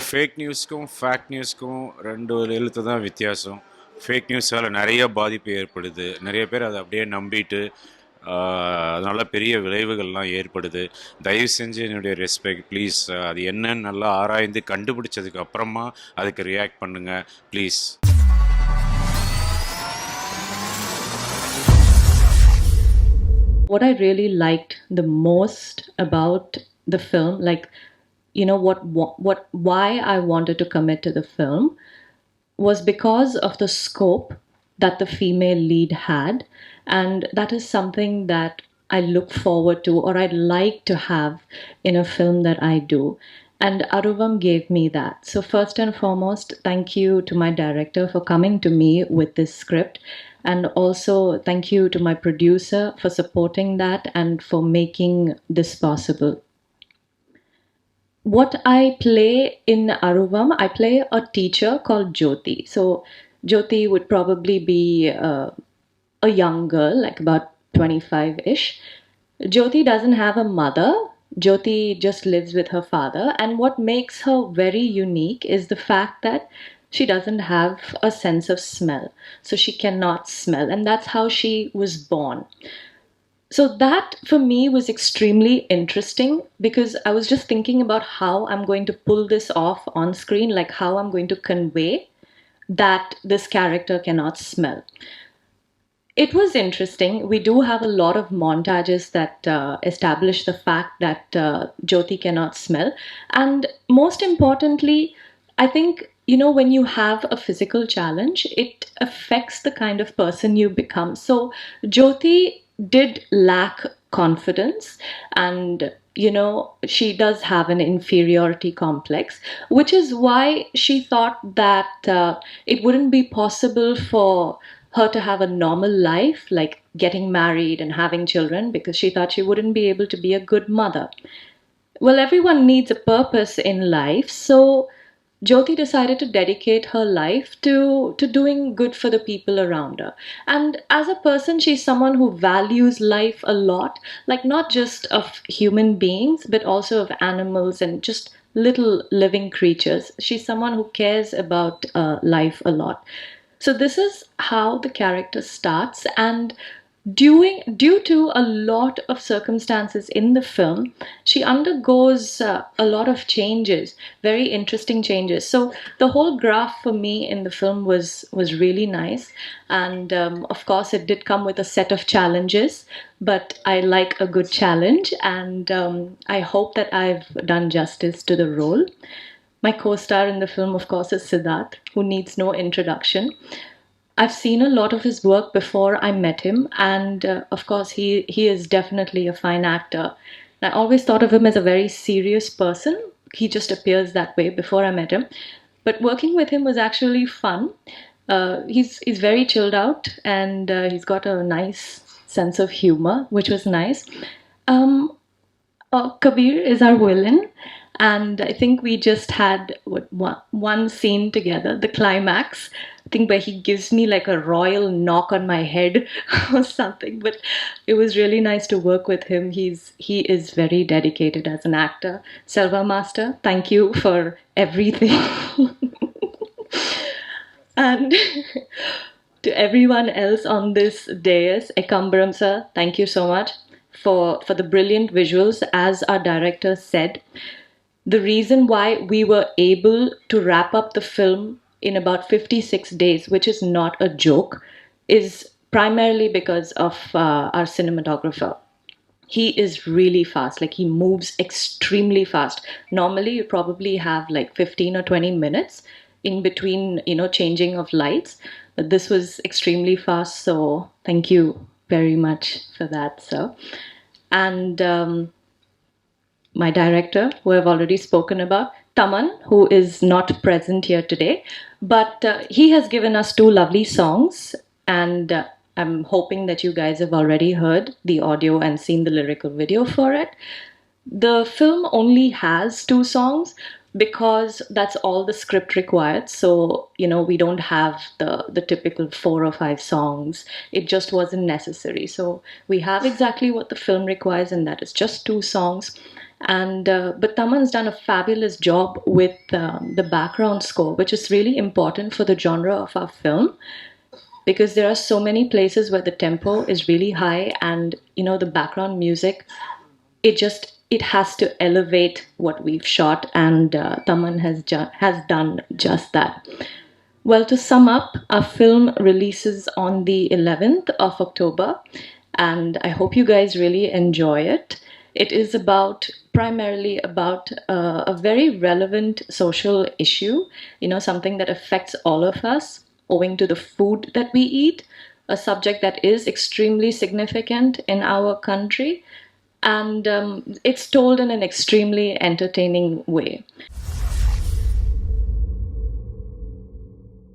Fake நியூஸ்க்கும் fact நியூஸ்க்கும் ரெண்டு எழுத்து தான் வித்தியாசம். ஃபேக் நியூஸால் நிறைய பாதிப்பு ஏற்படுது. நிறைய பேர் அதை அப்படியே நம்பிட்டு அதனால பெரிய விளைவுகள்லாம் ஏற்படுது. தயவு செஞ்சு என்னுடைய ரெஸ்பெக்ட் ப்ளீஸ், அது என்னன்னு நல்லா ஆராய்ந்து கண்டுபிடிச்சதுக்கு அப்புறமா அதுக்கு ரியாக்ட் பண்ணுங்க please. What I really liked the most about the film, like, you know, why I wanted to commit to the film was because of the scope that the female lead had. And that is something that I look forward to, or I'd like to have in a film that I do. And Aruvam gave me that. So, first and foremost, thank you to my director for coming to me with this script. And also, thank you to my producer for supporting that and for making this possible. What I play in Aruvam, I play a teacher called Jyoti. So, Jyoti would probably be a young girl, like about 25-ish. Jyoti doesn't have a mother. Jyoti just lives with her father. And what makes her very unique is the fact that she doesn't have a sense of smell. So she cannot smell. And that's how she was born. So that for me was extremely interesting because I was just thinking about how I'm going to pull this off on screen, like how I'm going to convey that this character cannot smell. It was interesting. We do have a lot of montages that establish the fact that Jyoti cannot smell. And most importantly, I think, you know, when you have a physical challenge, it affects the kind of person you become. So Jyoti did lack confidence, and you know, she does have an inferiority complex, which is why she thought that it wouldn't be possible for her to have a normal life, like getting married and having children, because she thought she wouldn't be able to be a good mother. Well, everyone needs a purpose in life, so Jyoti decided to dedicate her life to doing good for the people around her. And as a person, she's someone who values life a lot, like not just of human beings, but also of animals and just little living creatures. She's someone who cares about life a lot. So this is how the character starts, and due to a lot of circumstances in the film, she undergoes a lot of changes, very interesting changes. So the whole graph for me in the film was really nice, and of course it did come with a set of challenges. But I like a good challenge, and I hope that I've done justice to the role. My co-star in the film, of course, is Siddharth, who needs no introduction. I've seen a lot of his work before I met him, and of course, he is definitely a fine actor. I always thought of him as a very serious person. He just appears that way before I met him. But working with him was actually fun. He's very chilled out, and he's got a nice sense of humor, which was nice. Um, Kabir is our villain, and I think we just had one scene together, the climax. I think where he gives me like a royal knock on my head or something. But it was really nice to work with him. He is very dedicated as an actor. Selva Master, thank you for everything. And to everyone else on this dais, Ekambram sir, thank you so much for the brilliant visuals. As our director said, the reason why we were able to wrap up the film in about 56 days, which is not a joke, is primarily because of our cinematographer. He is really fast, like he moves extremely fast. Normally you probably have like 15 or 20 minutes in between, you know, changing of lights, but this was extremely fast, so thank you very much for that, sir. And my director, who I've already spoken about, Taman, who is not present here today, but he has given us two lovely songs, and I'm hoping that you guys have already heard the audio and seen the lyrical video for it. The film only has two songs because that's all the script required. So, you know, we don't have the typical 4 or 5 songs. It just wasn't necessary. So we have exactly what the film requires, and that is just 2 songs. And but Taman's done a fabulous job with the background score, which is really important for the genre of our film, because there are so many places where the tempo is really high, and the background music, it has to elevate what we've shot, and Taman has done just that. Well, to sum up, our film releases on the 11th of October, and I hope you guys really enjoy it. It is primarily about a very relevant social issue, something that affects all of us owing to the food that we eat, a subject that is extremely significant in our country, and it's told in an extremely entertaining way.